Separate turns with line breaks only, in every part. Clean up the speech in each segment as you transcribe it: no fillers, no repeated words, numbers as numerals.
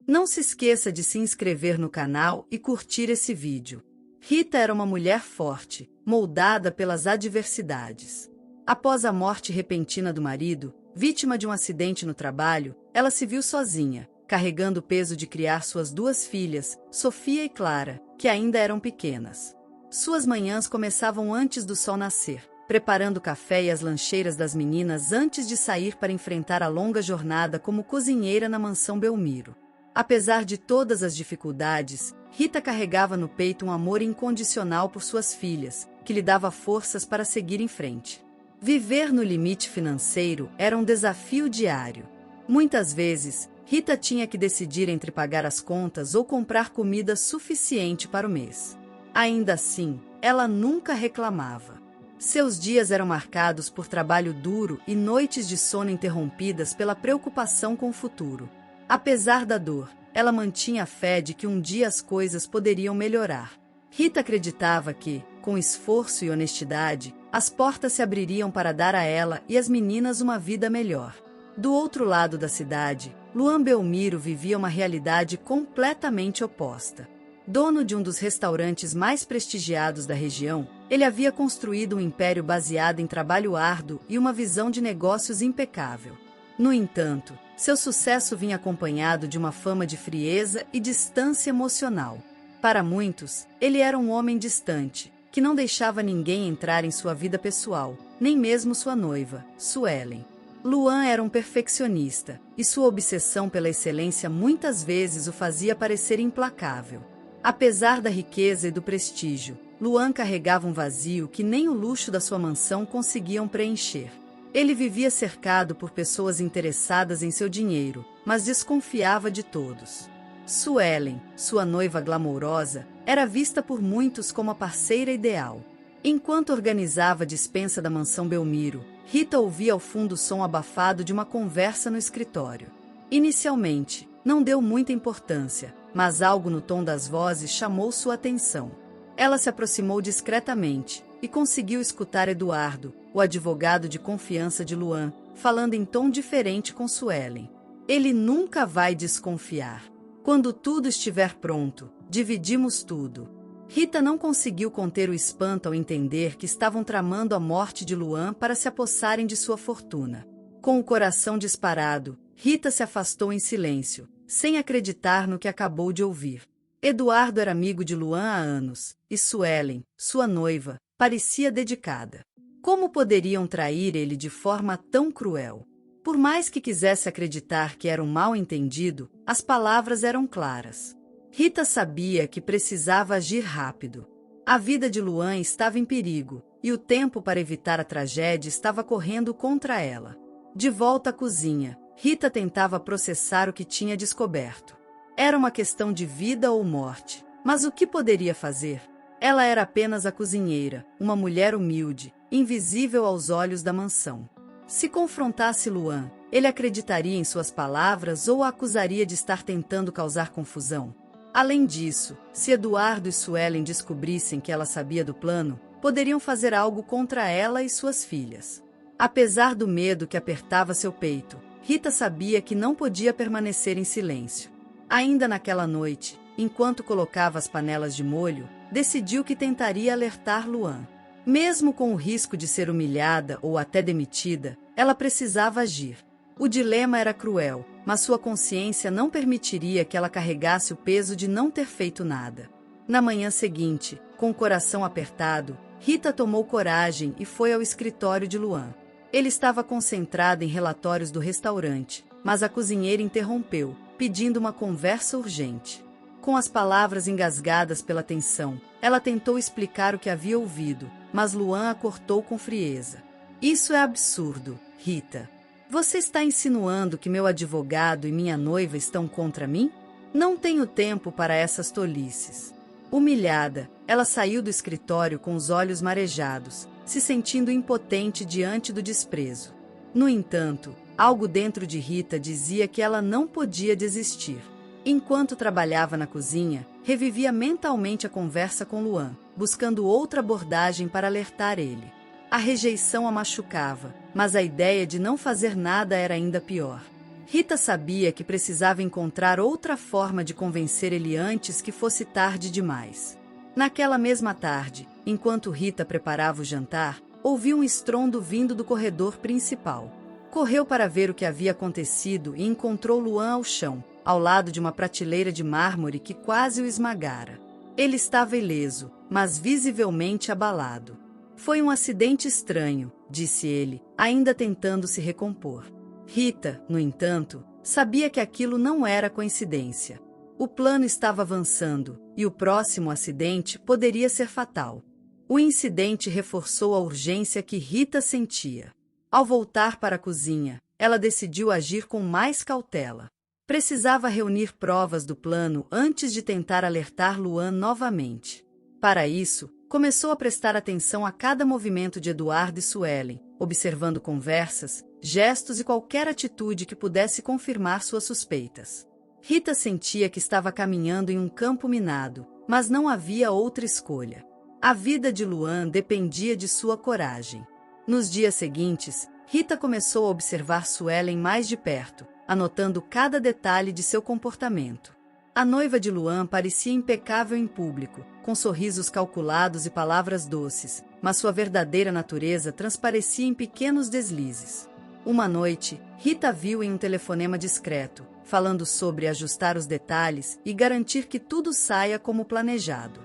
Não se esqueça de se inscrever no canal e curtir esse vídeo. Rita era uma mulher forte, moldada pelas adversidades. Após a morte repentina do marido, vítima de um acidente no trabalho, ela se viu sozinha, carregando o peso de criar suas duas filhas, Sofia e Clara, que ainda eram pequenas. Suas manhãs começavam antes do sol nascer, preparando o café e as lancheiras das meninas antes de sair para enfrentar a longa jornada como cozinheira na mansão Belmiro. Apesar de todas as dificuldades, Rita carregava no peito um amor incondicional por suas filhas, que lhe dava forças para seguir em frente. Viver no limite financeiro era um desafio diário. Muitas vezes, Rita tinha que decidir entre pagar as contas ou comprar comida suficiente para o mês. Ainda assim, ela nunca reclamava. Seus dias eram marcados por trabalho duro e noites de sono interrompidas pela preocupação com o futuro. Apesar da dor, ela mantinha a fé de que um dia as coisas poderiam melhorar. Rita acreditava que, com esforço e honestidade, as portas se abririam para dar a ela e as meninas uma vida melhor. Do outro lado da cidade, Luan Belmiro vivia uma realidade completamente oposta. Dono de um dos restaurantes mais prestigiados da região, ele havia construído um império baseado em trabalho árduo e uma visão de negócios impecável. No entanto, seu sucesso vinha acompanhado de uma fama de frieza e distância emocional. Para muitos, ele era um homem distante, que não deixava ninguém entrar em sua vida pessoal, nem mesmo sua noiva, Suelen. Luan era um perfeccionista, e sua obsessão pela excelência muitas vezes o fazia parecer implacável. Apesar da riqueza e do prestígio, Luan carregava um vazio que nem o luxo da sua mansão conseguiam preencher. Ele vivia cercado por pessoas interessadas em seu dinheiro, mas desconfiava de todos. Suelen, sua noiva glamourosa, era vista por muitos como a parceira ideal. Enquanto organizava a despensa da mansão Belmiro, Rita ouvia ao fundo o som abafado de uma conversa no escritório. Inicialmente, não deu muita importância, mas algo no tom das vozes chamou sua atenção. Ela se aproximou discretamente e conseguiu escutar Eduardo, o advogado de confiança de Luan, falando em tom diferente com Suelen. Ele nunca vai desconfiar. Quando tudo estiver pronto, dividimos tudo. Rita não conseguiu conter o espanto ao entender que estavam tramando a morte de Luan para se apossarem de sua fortuna. Com o coração disparado, Rita se afastou em silêncio, sem acreditar no que acabou de ouvir. Eduardo era amigo de Luan há anos, e Suelen, sua noiva, parecia dedicada. Como poderiam trair ele de forma tão cruel? Por mais que quisesse acreditar que era um mal-entendido, as palavras eram claras. Rita sabia que precisava agir rápido. A vida de Luan estava em perigo, e o tempo para evitar a tragédia estava correndo contra ela. De volta à cozinha, Rita tentava processar o que tinha descoberto. Era uma questão de vida ou morte, mas o que poderia fazer? Ela era apenas a cozinheira, uma mulher humilde, invisível aos olhos da mansão. Se confrontasse Luan, ele acreditaria em suas palavras ou a acusaria de estar tentando causar confusão? Além disso, se Eduardo e Suelen descobrissem que ela sabia do plano, poderiam fazer algo contra ela e suas filhas. Apesar do medo que apertava seu peito, Rita sabia que não podia permanecer em silêncio. Ainda naquela noite, enquanto colocava as panelas de molho, decidiu que tentaria alertar Luan. Mesmo com o risco de ser humilhada ou até demitida, ela precisava agir. O dilema era cruel, mas sua consciência não permitiria que ela carregasse o peso de não ter feito nada. Na manhã seguinte, com o coração apertado, Rita tomou coragem e foi ao escritório de Luan. Ele estava concentrado em relatórios do restaurante, mas a cozinheira interrompeu, pedindo uma conversa urgente. Com as palavras engasgadas pela tensão, ela tentou explicar o que havia ouvido, mas Luan a cortou com frieza. Isso é absurdo, Rita. Você está insinuando que meu advogado e minha noiva estão contra mim? Não tenho tempo para essas tolices. Humilhada, ela saiu do escritório com os olhos marejados, se sentindo impotente diante do desprezo. No entanto, algo dentro de Rita dizia que ela não podia desistir. Enquanto trabalhava na cozinha, revivia mentalmente a conversa com Luan, buscando outra abordagem para alertar ele. A rejeição a machucava, mas a ideia de não fazer nada era ainda pior. Rita sabia que precisava encontrar outra forma de convencer ele antes que fosse tarde demais. Naquela mesma tarde, enquanto Rita preparava o jantar, ouviu um estrondo vindo do corredor principal. Correu para ver o que havia acontecido e encontrou Luan ao chão, ao lado de uma prateleira de mármore que quase o esmagara. Ele estava ileso, mas visivelmente abalado. Foi um acidente estranho, disse ele, ainda tentando se recompor. Rita, no entanto, sabia que aquilo não era coincidência. O plano estava avançando, e o próximo acidente poderia ser fatal. O incidente reforçou a urgência que Rita sentia. Ao voltar para a cozinha, ela decidiu agir com mais cautela. Precisava reunir provas do plano antes de tentar alertar Luan novamente. Para isso, começou a prestar atenção a cada movimento de Eduardo e Suelen, observando conversas, gestos e qualquer atitude que pudesse confirmar suas suspeitas. Rita sentia que estava caminhando em um campo minado, mas não havia outra escolha. A vida de Luan dependia de sua coragem. Nos dias seguintes, Rita começou a observar Suelen mais de perto, anotando cada detalhe de seu comportamento. A noiva de Luan parecia impecável em público, com sorrisos calculados e palavras doces, mas sua verdadeira natureza transparecia em pequenos deslizes. Uma noite, Rita viu em um telefonema discreto, falando sobre ajustar os detalhes e garantir que tudo saia como planejado.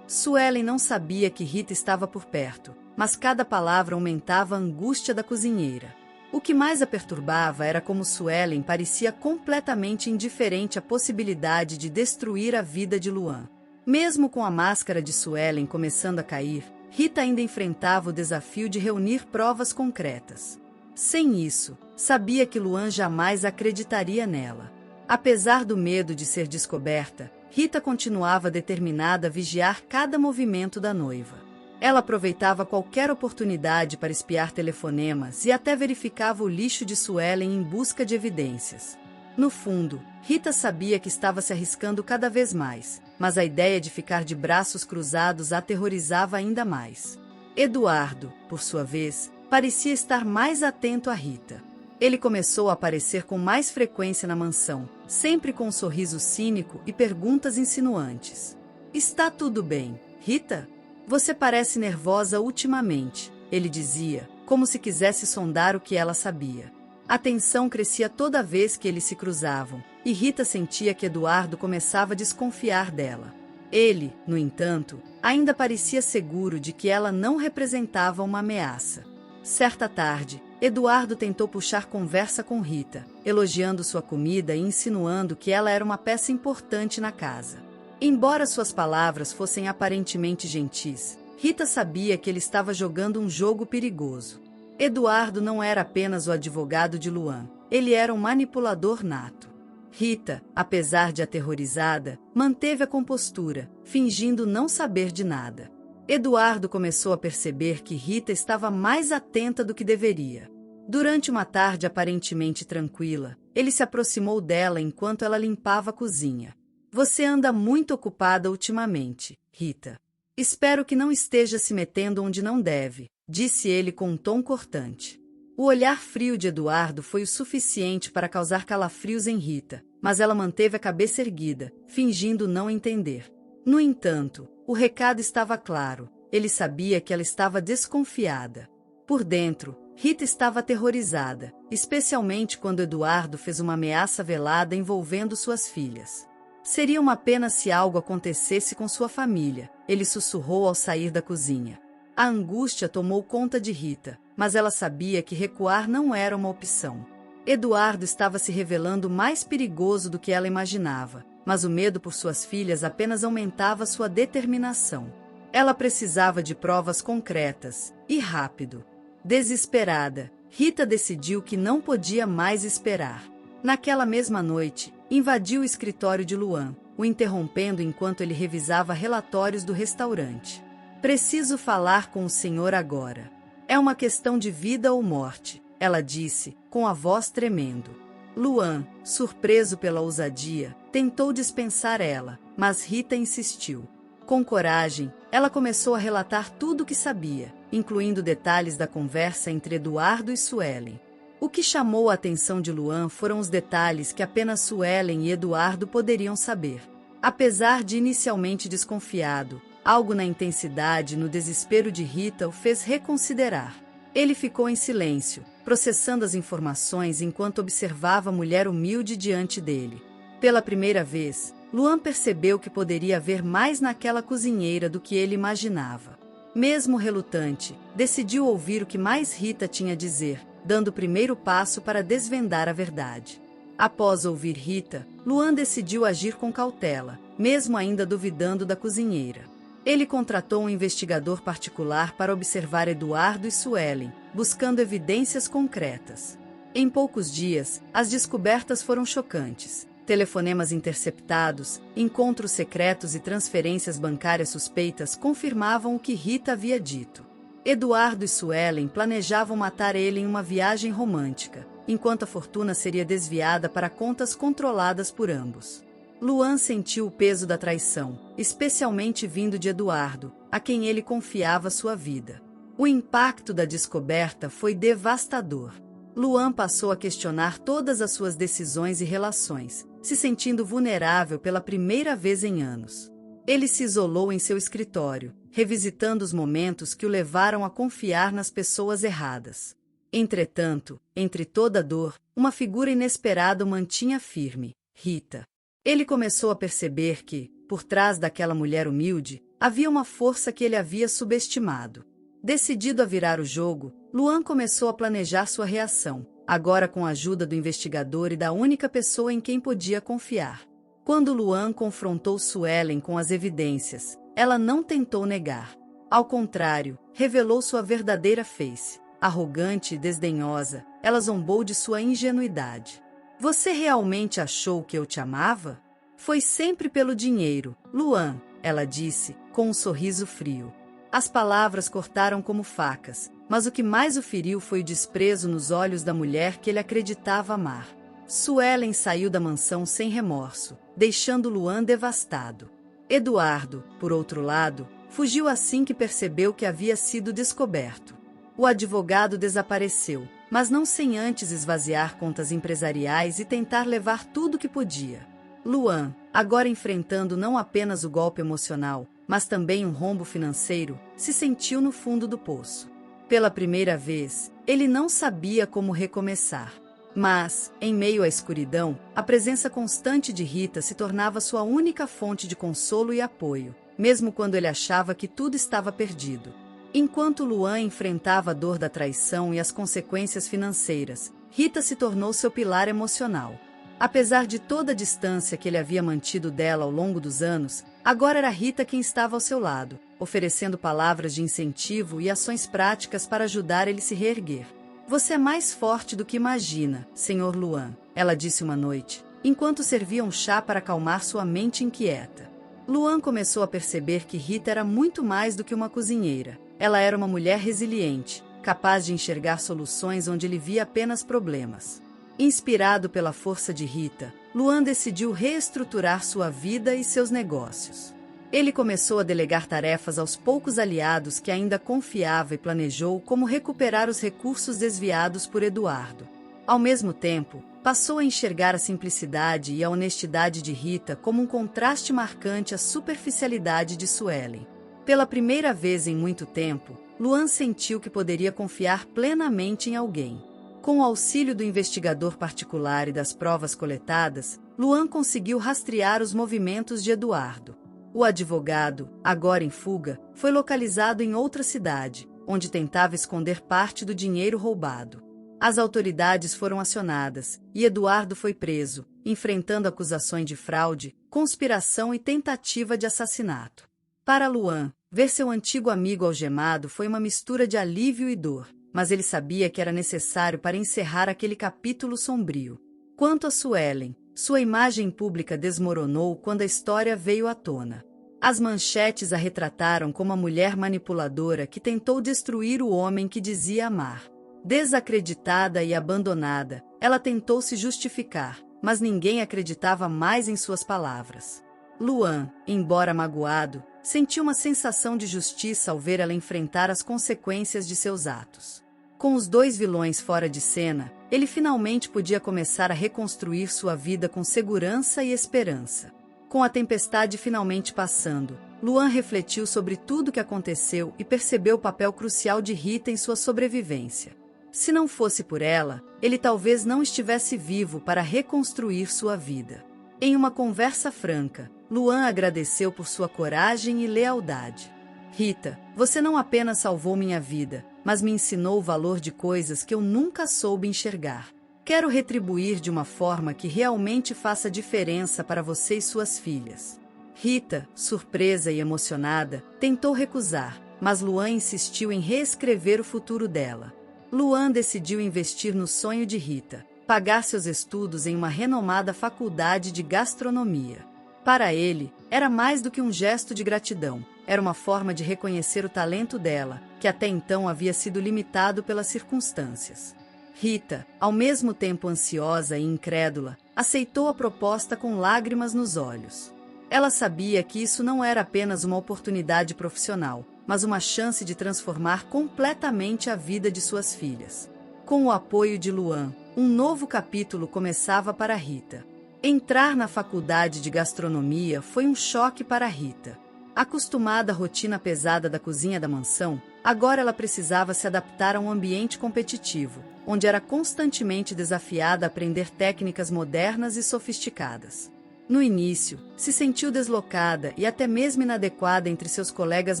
Suelen não sabia que Rita estava por perto, mas cada palavra aumentava a angústia da cozinheira. O que mais a perturbava era como Suelen parecia completamente indiferente à possibilidade de destruir a vida de Luan. Mesmo com a máscara de Suelen começando a cair, Rita ainda enfrentava o desafio de reunir provas concretas. Sem isso, sabia que Luan jamais acreditaria nela. Apesar do medo de ser descoberta, Rita continuava determinada a vigiar cada movimento da noiva. Ela aproveitava qualquer oportunidade para espiar telefonemas e até verificava o lixo de Suelen em busca de evidências. No fundo, Rita sabia que estava se arriscando cada vez mais, mas a ideia de ficar de braços cruzados a aterrorizava ainda mais. Eduardo, por sua vez, parecia estar mais atento a Rita. Ele começou a aparecer com mais frequência na mansão, sempre com um sorriso cínico e perguntas insinuantes. "Está tudo bem, Rita? Você parece nervosa ultimamente", ele dizia, como se quisesse sondar o que ela sabia. A tensão crescia toda vez que eles se cruzavam, e Rita sentia que Eduardo começava a desconfiar dela. Ele, no entanto, ainda parecia seguro de que ela não representava uma ameaça. Certa tarde, Eduardo tentou puxar conversa com Rita, elogiando sua comida e insinuando que ela era uma peça importante na casa. Embora suas palavras fossem aparentemente gentis, Rita sabia que ele estava jogando um jogo perigoso. Eduardo não era apenas o advogado de Luan, ele era um manipulador nato. Rita, apesar de aterrorizada, manteve a compostura, fingindo não saber de nada. Eduardo começou a perceber que Rita estava mais atenta do que deveria. Durante uma tarde aparentemente tranquila, ele se aproximou dela enquanto ela limpava a cozinha. "Você anda muito ocupada ultimamente, Rita. Espero que não esteja se metendo onde não deve", disse ele com um tom cortante. O olhar frio de Eduardo foi o suficiente para causar calafrios em Rita, mas ela manteve a cabeça erguida, fingindo não entender. No entanto, o recado estava claro. Ele sabia que ela estava desconfiada. Por dentro, Rita estava aterrorizada, especialmente quando Eduardo fez uma ameaça velada envolvendo suas filhas. "Seria uma pena se algo acontecesse com sua família", ele sussurrou ao sair da cozinha. A angústia tomou conta de Rita, mas ela sabia que recuar não era uma opção. Eduardo estava se revelando mais perigoso do que ela imaginava, mas o medo por suas filhas apenas aumentava sua determinação. Ela precisava de provas concretas, e rápido. Desesperada, Rita decidiu que não podia mais esperar. Naquela mesma noite, invadiu o escritório de Luan, o interrompendo enquanto ele revisava relatórios do restaurante. "Preciso falar com o senhor agora. É uma questão de vida ou morte", ela disse, com a voz tremendo. Luan, surpreso pela ousadia, tentou dispensar ela, mas Rita insistiu. Com coragem, ela começou a relatar tudo o que sabia, incluindo detalhes da conversa entre Eduardo e Suelen. O que chamou a atenção de Luan foram os detalhes que apenas Suelen e Eduardo poderiam saber. Apesar de inicialmente desconfiado, algo na intensidade e no desespero de Rita o fez reconsiderar. Ele ficou em silêncio, processando as informações enquanto observava a mulher humilde diante dele. Pela primeira vez, Luan percebeu que poderia haver mais naquela cozinheira do que ele imaginava. Mesmo relutante, decidiu ouvir o que mais Rita tinha a dizer, dando o primeiro passo para desvendar a verdade. Após ouvir Rita, Luan decidiu agir com cautela, mesmo ainda duvidando da cozinheira. Ele contratou um investigador particular para observar Eduardo e Suelen, buscando evidências concretas. Em poucos dias, as descobertas foram chocantes. Telefonemas interceptados, encontros secretos e transferências bancárias suspeitas confirmavam o que Rita havia dito. Eduardo e Suelen planejavam matar ele em uma viagem romântica, enquanto a fortuna seria desviada para contas controladas por ambos. Luan sentiu o peso da traição, especialmente vindo de Eduardo, a quem ele confiava sua vida. O impacto da descoberta foi devastador. Luan passou a questionar todas as suas decisões e relações, se sentindo vulnerável pela primeira vez em anos. Ele se isolou em seu escritório, revisitando os momentos que o levaram a confiar nas pessoas erradas. Entretanto, entre toda a dor, uma figura inesperada o mantinha firme: Rita. Ele começou a perceber que, por trás daquela mulher humilde, havia uma força que ele havia subestimado. Decidido a virar o jogo, Luan começou a planejar sua reação, agora com a ajuda do investigador e da única pessoa em quem podia confiar. Quando Luan confrontou Suelen com as evidências, ela não tentou negar. Ao contrário, revelou sua verdadeira face. Arrogante e desdenhosa, ela zombou de sua ingenuidade. Você realmente achou que eu te amava? Foi sempre pelo dinheiro, Luan, ela disse, com um sorriso frio. As palavras cortaram como facas, mas o que mais o feriu foi o desprezo nos olhos da mulher que ele acreditava amar. Suelen saiu da mansão sem remorso, deixando Luan devastado. Eduardo, por outro lado, fugiu assim que percebeu que havia sido descoberto. O advogado desapareceu, mas não sem antes esvaziar contas empresariais e tentar levar tudo que podia. Luan, agora enfrentando não apenas o golpe emocional, mas também um rombo financeiro, se sentiu no fundo do poço. Pela primeira vez, ele não sabia como recomeçar. Mas, em meio à escuridão, a presença constante de Rita se tornava sua única fonte de consolo e apoio, mesmo quando ele achava que tudo estava perdido. Enquanto Luan enfrentava a dor da traição e as consequências financeiras, Rita se tornou seu pilar emocional. Apesar de toda a distância que ele havia mantido dela ao longo dos anos, agora era Rita quem estava ao seu lado, oferecendo palavras de incentivo e ações práticas para ajudar ele a se reerguer. Você é mais forte do que imagina, Sr. Luan, ela disse uma noite, enquanto servia um chá para acalmar sua mente inquieta. Luan começou a perceber que Rita era muito mais do que uma cozinheira. Ela era uma mulher resiliente, capaz de enxergar soluções onde ele via apenas problemas. Inspirado pela força de Rita, Luan decidiu reestruturar sua vida e seus negócios. Ele começou a delegar tarefas aos poucos aliados que ainda confiava e planejou como recuperar os recursos desviados por Eduardo. Ao mesmo tempo, passou a enxergar a simplicidade e a honestidade de Rita como um contraste marcante à superficialidade de Suelen. Pela primeira vez em muito tempo, Luan sentiu que poderia confiar plenamente em alguém. Com o auxílio do investigador particular e das provas coletadas, Luan conseguiu rastrear os movimentos de Eduardo. O advogado, agora em fuga, foi localizado em outra cidade, onde tentava esconder parte do dinheiro roubado. As autoridades foram acionadas, e Eduardo foi preso, enfrentando acusações de fraude, conspiração e tentativa de assassinato. Para Luan, ver seu antigo amigo algemado foi uma mistura de alívio e dor, mas ele sabia que era necessário para encerrar aquele capítulo sombrio. Quanto a Suelen, sua imagem pública desmoronou quando a história veio à tona. As manchetes a retrataram como a mulher manipuladora que tentou destruir o homem que dizia amar. Desacreditada e abandonada, ela tentou se justificar, mas ninguém acreditava mais em suas palavras. Luan, embora magoado, sentiu uma sensação de justiça ao ver ela enfrentar as consequências de seus atos. Com os dois vilões fora de cena, ele finalmente podia começar a reconstruir sua vida com segurança e esperança. Com a tempestade finalmente passando, Luan refletiu sobre tudo o que aconteceu e percebeu o papel crucial de Rita em sua sobrevivência. Se não fosse por ela, ele talvez não estivesse vivo para reconstruir sua vida. Em uma conversa franca, Luan agradeceu por sua coragem e lealdade. Rita, você não apenas salvou minha vida, mas me ensinou o valor de coisas que eu nunca soube enxergar. Quero retribuir de uma forma que realmente faça diferença para você e suas filhas. Rita, surpresa e emocionada, tentou recusar, mas Luan insistiu em reescrever o futuro dela. Luan decidiu investir no sonho de Rita, pagar seus estudos em uma renomada faculdade de gastronomia. Para ele, era mais do que um gesto de gratidão, era uma forma de reconhecer o talento dela, que até então havia sido limitado pelas circunstâncias. Rita, ao mesmo tempo ansiosa e incrédula, aceitou a proposta com lágrimas nos olhos. Ela sabia que isso não era apenas uma oportunidade profissional, mas uma chance de transformar completamente a vida de suas filhas. Com o apoio de Luan, um novo capítulo começava para Rita. Entrar na faculdade de gastronomia foi um choque para Rita. Acostumada à rotina pesada da cozinha da mansão, agora ela precisava se adaptar a um ambiente competitivo, onde era constantemente desafiada a aprender técnicas modernas e sofisticadas. No início, se sentiu deslocada e até mesmo inadequada entre seus colegas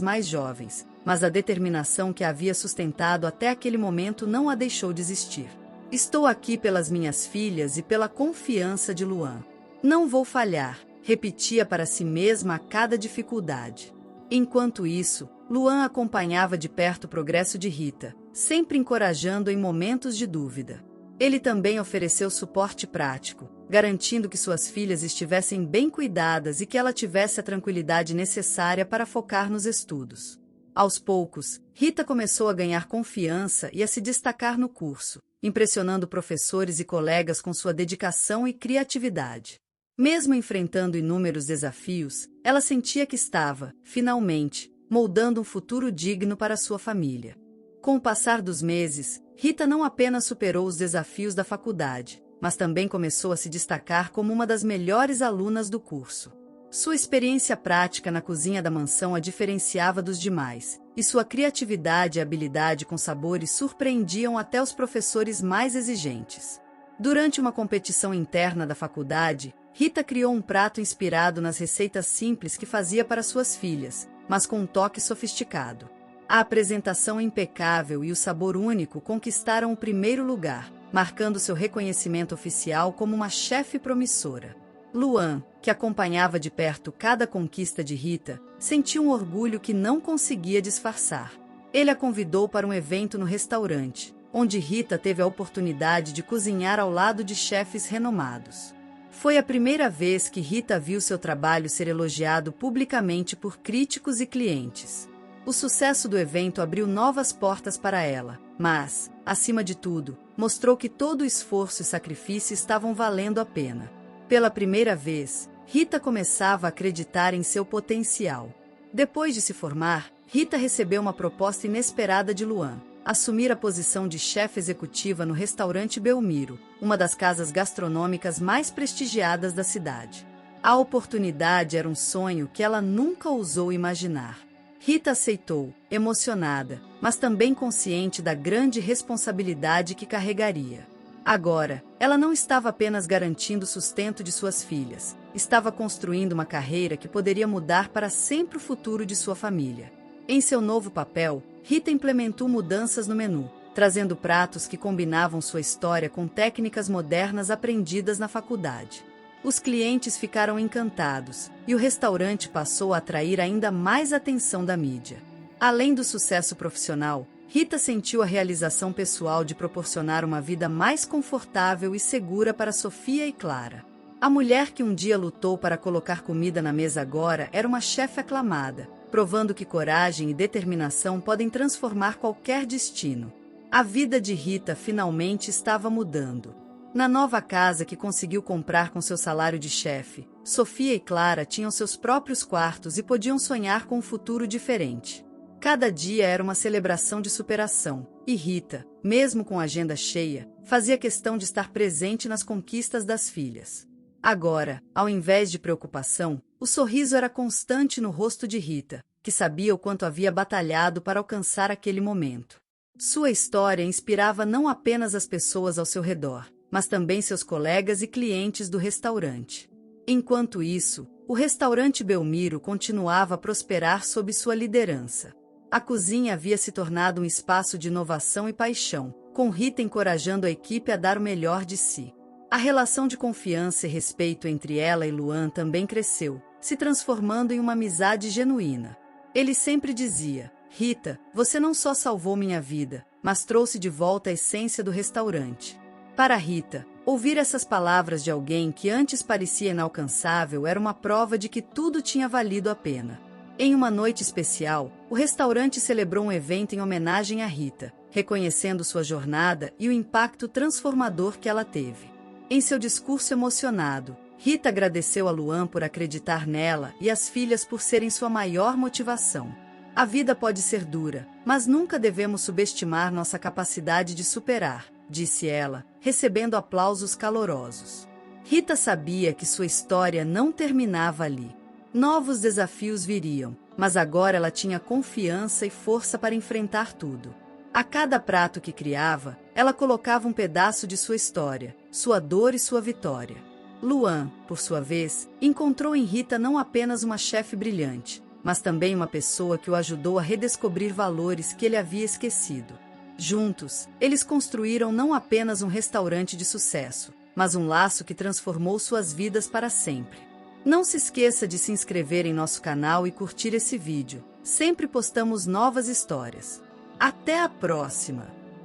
mais jovens, mas a determinação que a havia sustentado até aquele momento não a deixou desistir. Estou aqui pelas minhas filhas e pela confiança de Luan. Não vou falhar, repetia para si mesma a cada dificuldade. Enquanto isso, Luan acompanhava de perto o progresso de Rita, sempre encorajando em momentos de dúvida. Ele também ofereceu suporte prático, garantindo que suas filhas estivessem bem cuidadas e que ela tivesse a tranquilidade necessária para focar nos estudos. Aos poucos, Rita começou a ganhar confiança e a se destacar no curso, impressionando professores e colegas com sua dedicação e criatividade. Mesmo enfrentando inúmeros desafios, ela sentia que estava, finalmente, moldando um futuro digno para sua família. Com o passar dos meses, Rita não apenas superou os desafios da faculdade, mas também começou a se destacar como uma das melhores alunas do curso. Sua experiência prática na cozinha da mansão a diferenciava dos demais, e sua criatividade e habilidade com sabores surpreendiam até os professores mais exigentes. Durante uma competição interna da faculdade, Rita criou um prato inspirado nas receitas simples que fazia para suas filhas, mas com um toque sofisticado. A apresentação impecável e o sabor único conquistaram o primeiro lugar, marcando seu reconhecimento oficial como uma chefe promissora. Luan, que acompanhava de perto cada conquista de Rita, sentiu um orgulho que não conseguia disfarçar. Ele a convidou para um evento no restaurante, onde Rita teve a oportunidade de cozinhar ao lado de chefes renomados. Foi a primeira vez que Rita viu seu trabalho ser elogiado publicamente por críticos e clientes. O sucesso do evento abriu novas portas para ela, mas, acima de tudo, mostrou que todo o esforço e sacrifício estavam valendo a pena. Pela primeira vez, Rita começava a acreditar em seu potencial. Depois de se formar, Rita recebeu uma proposta inesperada de Luan: assumir a posição de chefe executiva no restaurante Belmiro, uma das casas gastronômicas mais prestigiadas da cidade. A oportunidade era um sonho que ela nunca ousou imaginar. Rita aceitou, emocionada, mas também consciente da grande responsabilidade que carregaria. Agora, ela não estava apenas garantindo o sustento de suas filhas, estava construindo uma carreira que poderia mudar para sempre o futuro de sua família. Em seu novo papel, Rita implementou mudanças no menu, trazendo pratos que combinavam sua história com técnicas modernas aprendidas na faculdade. Os clientes ficaram encantados, e o restaurante passou a atrair ainda mais atenção da mídia. Além do sucesso profissional, Rita sentiu a realização pessoal de proporcionar uma vida mais confortável e segura para Sofia e Clara. A mulher que um dia lutou para colocar comida na mesa agora era uma chefe aclamada, provando que coragem e determinação podem transformar qualquer destino. A vida de Rita finalmente estava mudando. Na nova casa que conseguiu comprar com seu salário de chefe, Sofia e Clara tinham seus próprios quartos e podiam sonhar com um futuro diferente. Cada dia era uma celebração de superação, e Rita, mesmo com a agenda cheia, fazia questão de estar presente nas conquistas das filhas. Agora, ao invés de preocupação, o sorriso era constante no rosto de Rita, que sabia o quanto havia batalhado para alcançar aquele momento. Sua história inspirava não apenas as pessoas ao seu redor, mas também seus colegas e clientes do restaurante. Enquanto isso, o restaurante Belmiro continuava a prosperar sob sua liderança. A cozinha havia se tornado um espaço de inovação e paixão, com Rita encorajando a equipe a dar o melhor de si. A relação de confiança e respeito entre ela e Luan também cresceu, se transformando em uma amizade genuína. Ele sempre dizia: Rita, você não só salvou minha vida, mas trouxe de volta a essência do restaurante. Para Rita, ouvir essas palavras de alguém que antes parecia inalcançável era uma prova de que tudo tinha valido a pena. Em uma noite especial, o restaurante celebrou um evento em homenagem a Rita, reconhecendo sua jornada e o impacto transformador que ela teve. Em seu discurso emocionado, Rita agradeceu a Luan por acreditar nela e às filhas por serem sua maior motivação. A vida pode ser dura, mas nunca devemos subestimar nossa capacidade de superar, disse ela, recebendo aplausos calorosos. Rita sabia que sua história não terminava ali. Novos desafios viriam, mas agora ela tinha confiança e força para enfrentar tudo. A cada prato que criava, ela colocava um pedaço de sua história, sua dor e sua vitória. Luan, por sua vez, encontrou em Rita não apenas uma chefe brilhante, mas também uma pessoa que o ajudou a redescobrir valores que ele havia esquecido. Juntos, eles construíram não apenas um restaurante de sucesso, mas um laço que transformou suas vidas para sempre. Não se esqueça de se inscrever em nosso canal e curtir esse vídeo. Sempre postamos novas histórias. Até a próxima!